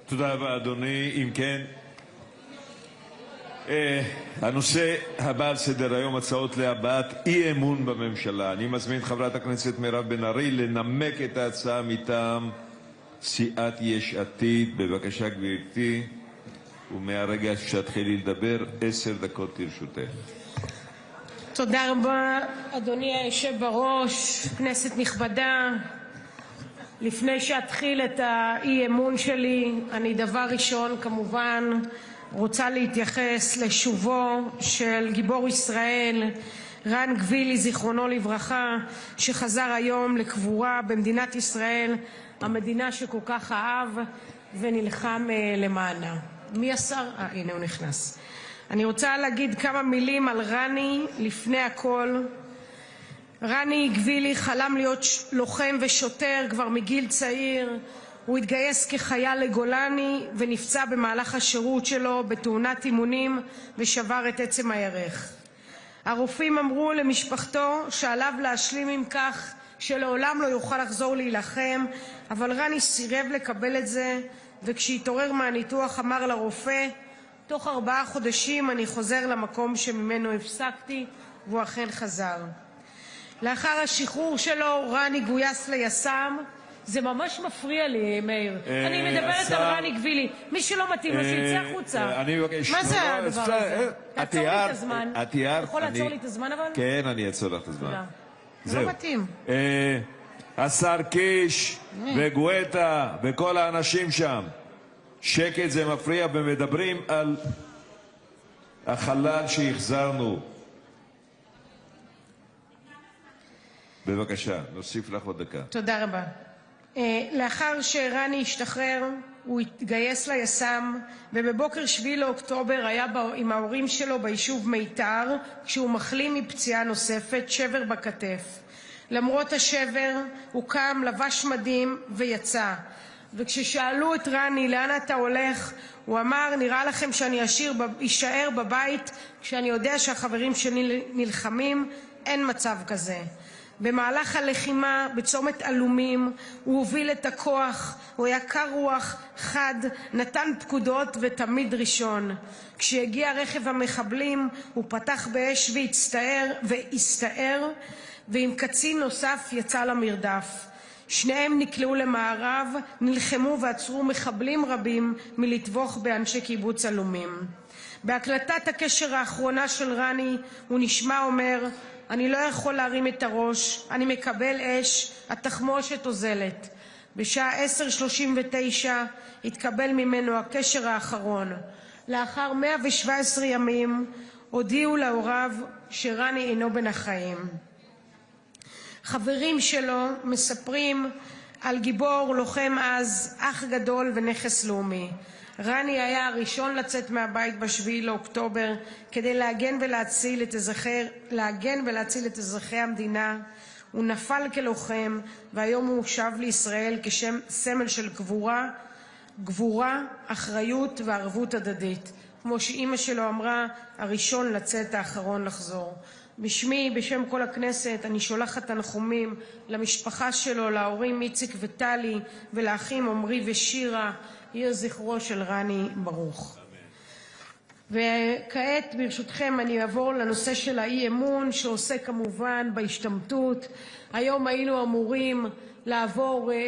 תודה רבה, אדוני. אם כן, הנושא הבא על סדר-היום, הצעות להבעת אי-אמון בממשלה. אני מזמין את חברת הכנסת מירב בן ארי לנמק את ההצעה מטעם סיעת יש עתיד. בבקשה, גברתי, ומהרגע שתתחילי לדבר 10 דקות לרשותך. תודה רבה, אדוני היושב בראש, כנסת נכבדה. לפני שאתחיל את האי-אמון שלי, אני דבר ראשון כמובן רוצה להתייחס לשובו של גיבור ישראל רן גבילי, זיכרונו לברכה, שחזר היום לקבורה במדינת ישראל, המדינה שכל כך אהב ונלחם למענה. מי השר? הנה הוא נכנס. אני רוצה להגיד כמה מילים על רני. לפני הכל, רני גבילי חלם להיות לוחם ושוטר כבר מגיל צעיר. הוא התגייס כחייל לגולני ונפצע במהלך השירות שלו בתאונת אימונים ושבר את עצם הירך. הרופאים אמרו למשפחתו שעליו להשלים עם כך שלעולם לא יוכל לחזור להילחם, אבל רני סירב לקבל את זה, וכשהתעורר מהניתוח אמר לרופא, תוך 4 חודשים אני חוזר למקום שממנו הפסקתי, והוא אכן חזר. לאחר השחרור שלו רני גויס ליס"מ. זה ממש מפריע לי, מאיר. אני מדברת על רני גבילי. מי שלא מתאים לו שיצא החוצה. אני מבקש. מה זה הדבר הזה? תעצור לי את הזמן. אתה יכול לעצור לי את הזמן אבל? כן, אני אעצור לך את הזמן. זה לא מתאים. השר קיש וגואטה וכל האנשים שם, שקט, זה מפריע, ומדברים על החלל שהחזרנו. בבקשה, נוסיף לך עוד דקה. תודה רבה. לאחר שרני השתחרר, הוא התגייס ליס"מ, ובבוקר 7 לאוקטובר היה עם ההורים שלו ביישוב מיתר, כשהוא מחלים מפציעה נוספת, שבר בכתף. למרות השבר, הוא קם, לבש מדים ויצא. וכששאלו את רני, לאן אתה הולך? הוא אמר, נראה לכם שאני אשאר בבית כשאני יודע שהחברים שלי נלחמים? אין מצב כזה. במהלך הלחימה בצומת אלומים הוא הוביל את הכוח, הוא היה קר רוח, חד, נתן פקודות ותמיד ראשון. כשהגיע רכב המחבלים הוא פתח באש והסתער, ועם קצין נוסף יצא למרדף. שניהם נקלעו למערב, נלחמו ועצרו מחבלים רבים מלטבוח באנשי קיבוץ אלומים. בהקלטת הקשר האחרונה של רני הוא נשמע אומר, אני לא יכול להרים את הראש, אני מקבל אש, התחמושת אוזלת. בשעה 10:39 התקבל ממנו הקשר האחרון. לאחר 117 ימים הודיעו להוריו שרני אינו בין החיים. חברים שלו מספרים על גיבור, לוחם עז, אח גדול ונכס לאומי. רני היה הראשון לצאת מהבית ב7 לאוקטובר כדי להגן ולהציל את אזרחי המדינה. הוא נפל כלוחם, והיום הוא שב לישראל כשם סמל של גבורה, אחריות וערבות הדדית. כמו שאימא שלו אמרה, הראשון לצאת, האחרון לחזור. בשמי, בשם כל הכנסת, אני שולחת תנחומים למשפחה שלו, להורים איציק וטלי, ולאחים עמרי ושירה. יהיה זכרו של רני ברוך. וכעת ברשותכם אני אעבור לנושא של האי-אמון שעוסק כמובן בהשתמטות. היום היינו אמורים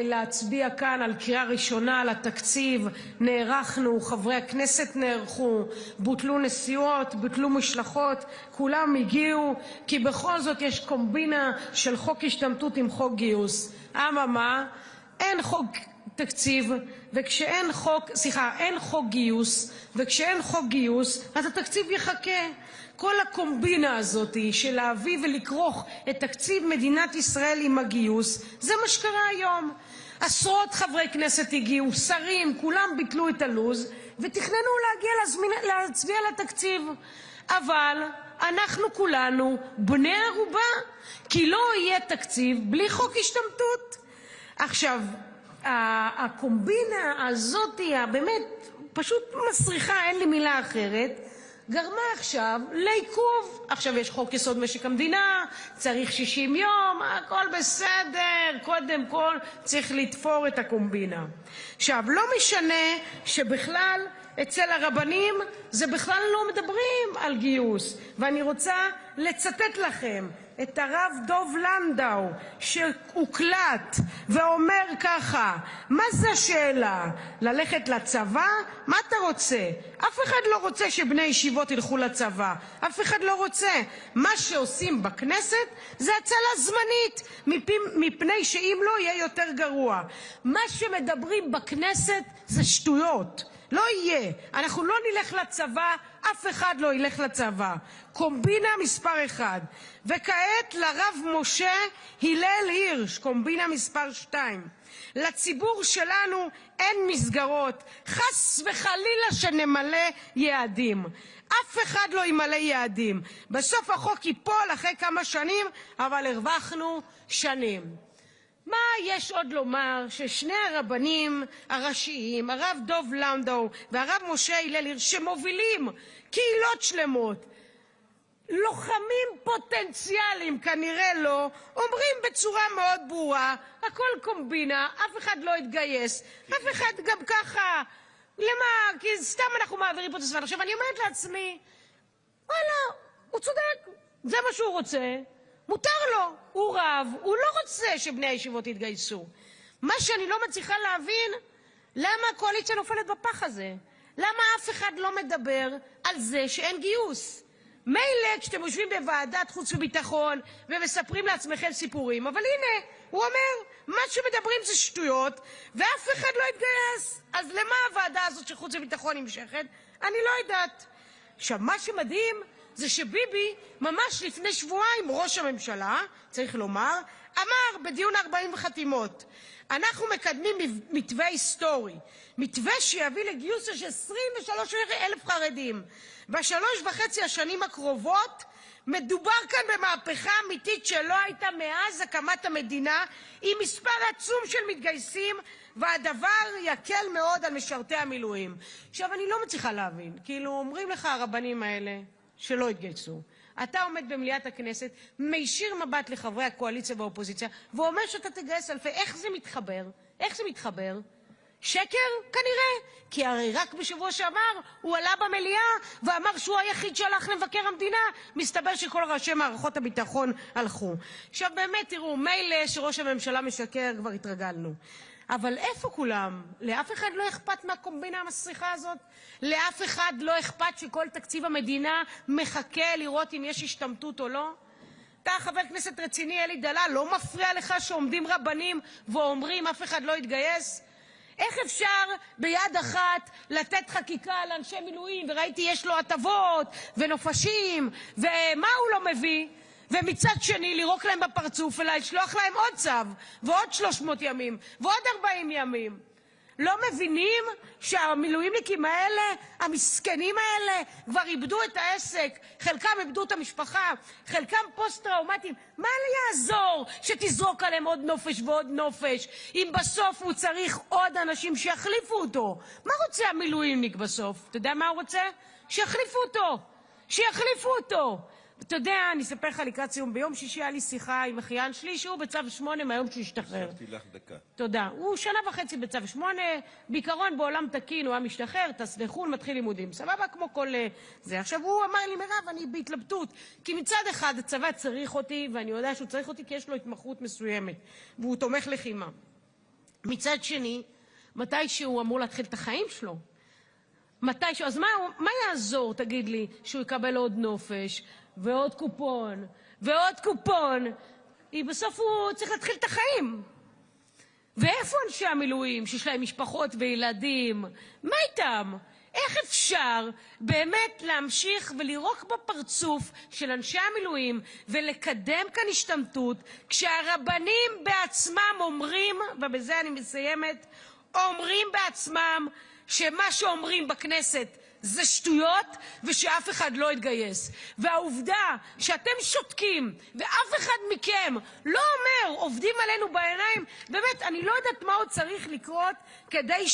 להצביע כאן על קריאה ראשונה על התקציב. נערכנו, חברי הכנסת נערכו, בוטלו נסיעות, בוטלו משלחות, כולם הגיעו, כי בכל זאת יש קומבינה של חוק השתמטות עם חוק גיוס. אממה, אין חוק תקציב, וכשאין חוק, אין חוק גיוס, וכשאין חוק גיוס אז התקציב יחכה. כל הקומבינה הזאת של להביא ולכרוך את תקציב מדינת ישראל עם הגיוס, זה מה שקרה היום. עשרות חברי כנסת הגיעו, שרים, כולם ביטלו את הלוז ותכננו להצביע לתקציב. אבל אנחנו כולנו בני ערובה, כי לא יהיה תקציב בלי חוק השתמטות. עכשיו, הקומבינה הזאת באמת פשוט מסריחה, אין לי מילה אחרת, גרמה עכשיו לעיכוב. עכשיו יש חוק יסוד משק המדינה, צריך 60 יום, הכל בסדר, קודם כל צריך לתפור את הקומבינה. עכשיו, לא משנה שבכלל אצל הרבנים זה בכלל לא מדברים על גיוס, ואני רוצה לצטט לכם את הרב דוב לנדאו שהוקלט ואומר ככה: מה זה השאלה? ללכת לצבא? מה אתה רוצה? אף אחד לא רוצה שבני ישיבות ילכו לצבא, אף אחד לא רוצה. מה שעושים בכנסת זה הצלה זמנית, מפני שאם לא יהיה יותר גרוע. מה שמדברים בכנסת זה שטויות, לא יהיה. אנחנו לא נלך לצבא, אף אחד לא ילך לצבא. קומבינה מספר 1. וכעת לרב משה הלל הירש, קומבינה מספר 2. לציבור שלנו אין מסגרות, חס וחלילה שנמלא יעדים. אף אחד לא ימלא יעדים. בסוף החוק ייפול אחרי כמה שנים, אבל הרווחנו שנים. מה יש עוד לומר? ששני הרבנים הראשיים, הרב דוב לנדאו והרב משה הלל הירש, שמובילים קהילות שלמות, לוחמים פוטנציאליים כנראה לא, אומרים בצורה מאוד ברורה, הכל קומבינה, אף אחד לא יתגייס, אף אחד גם ככה, למה? כי סתם אנחנו מעבירים פה את הזמן. עכשיו אני אומרת לעצמי, וואלה, הוא צודק, זה מה שהוא רוצה, מותר לו, הוא רב, הוא לא רוצה שבני הישיבות יתגייסו. מה שאני לא מצליחה להבין, למה הקואליציה נופלת בפח הזה? למה אף אחד לא מדבר על זה שאין גיוס? מילא כשאתם יושבים בוועדת חוץ וביטחון ומספרים לעצמכם סיפורים, אבל הנה, הוא אומר, מה שמדברים זה שטויות, ואף אחד לא יתגייס. אז למה הוועדה הזאת של חוץ וביטחון נמשכת? אני לא יודעת. עכשיו, מה שמדהים זה שביבי, ממש לפני שבועיים, ראש הממשלה, צריך לומר, אמר בדיון 40 חתימות, אנחנו מקדמים מתווה היסטורי, מתווה שיביא לגיוס של 23,000 חרדים. ב3.5 השנים הקרובות מדובר כאן במהפכה אמיתית שלא הייתה מאז הקמת המדינה, עם מספר עצום של מתגייסים, והדבר יקל מאוד על משרתי המילואים. עכשיו, אני לא מצליחה להבין, כאילו אומרים לך הרבנים האלה שלא התגייסו. אתה עומד במליאת הכנסת, מישיר מבט לחברי הקואליציה והאופוזיציה, ואומר שאתה תגייס אלפי. איך זה מתחבר? איך זה מתחבר? שקר? כנראה. כי הרי רק בשבוע שעבר הוא עלה במליאה ואמר שהוא היחיד שהלך למבקר המדינה. מסתבר שכל ראשי מערכות הביטחון הלכו. עכשיו באמת תראו, מילא שראש הממשלה משקר, כבר התרגלנו. אבל איפה כולם? לאף אחד לא אכפת מהקומבינה המסריחה הזאת? לאף אחד לא אכפת שכל תקציב המדינה מחכה לראות אם יש השתמטות או לא? אתה חבר כנסת רציני, אלי דלל, לא מפריע לך שעומדים רבנים ואומרים אף אחד לא יתגייס? איך אפשר ביד אחת לתת חקיקה לאנשי מילואים, וראיתי יש לו הטבות ונופשים, ומה הוא לא מביא? ומצד שני לירוק להם בפרצוף ולשלוח להם עוד צו ועוד 300 ימים ועוד 40 ימים. לא מבינים שהמילואימניקים האלה, המסכנים האלה, כבר איבדו את העסק, חלקם איבדו את המשפחה, חלקם פוסט-טראומטיים. מה יעזור שתזרוק עליהם עוד נופש ועוד נופש, אם בסוף הוא צריך עוד אנשים שיחליפו אותו? מה רוצה המילואימניק בסוף? אתה יודע מה הוא רוצה? שיחליפו אותו. שיחליפו אותו. אתה יודע, אני אספר לך לקראת סיום, ביום שישי היה לי שיחה עם אחיין שלי, שהוא בצו 8 מהיום שהוא השתחרר. הוספתי לך דקה. תודה. הוא 1.5 שנה בצו 8, בעיקרון בעולם תקין, הוא היה משתחרר, טס לחו"ל, מתחיל לימודים. סבבה, כמו כל זה. עכשיו הוא אמר לי, מירב, אני בהתלבטות, כי מצד אחד הצבא צריך אותי, ואני יודע שהוא צריך אותי כי יש לו התמחות מסוימת, והוא תומך לחימה. מצד שני, מתי שהוא אמור להתחיל את החיים שלו? מתישהו, אז מה יעזור, תגיד לי, שהוא יקבל עוד נופש, ועוד קופון, ועוד קופון? בסוף הוא צריך להתחיל את החיים. ואיפה אנשי המילואים שיש להם משפחות וילדים? מה איתם? איך אפשר באמת להמשיך ולירוק בפרצוף של אנשי המילואים ולקדם כאן השתמטות, כשהרבנים בעצמם אומרים, ובזה אני מסיימת, אומרים בעצמם שמה שאומרים בכנסת זה שטויות ושאף אחד לא יתגייס. והעובדה שאתם שותקים ואף אחד מכם לא אומר, עובדים עלינו בעיניים, באמת, אני לא יודעת מה עוד צריך לקרות כדי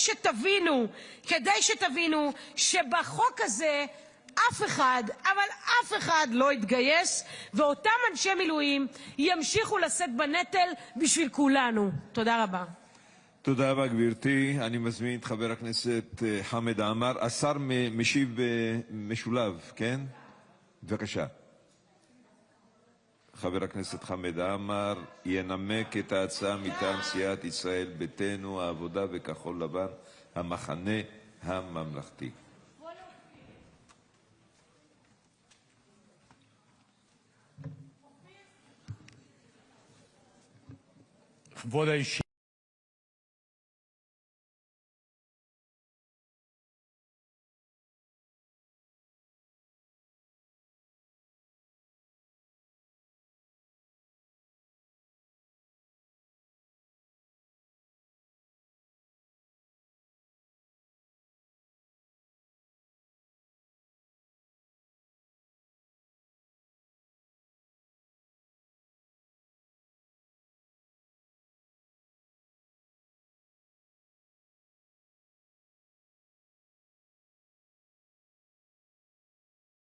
שתבינו שבחוק הזה אף אחד, אבל אף אחד לא יתגייס, ואותם אנשי מילואים ימשיכו לשאת בנטל בשביל כולנו. תודה רבה. תודה רבה, גברתי. אני מזמין את חבר הכנסת חמד עמאר. השר משיב משולב, כן? בבקשה. חבר הכנסת חמד עמאר ינמק את ההצעה מטעם סיעת ישראל ביתנו, העבודה וכחול לבן, המחנה הממלכתי. כבוד היושב-ראש,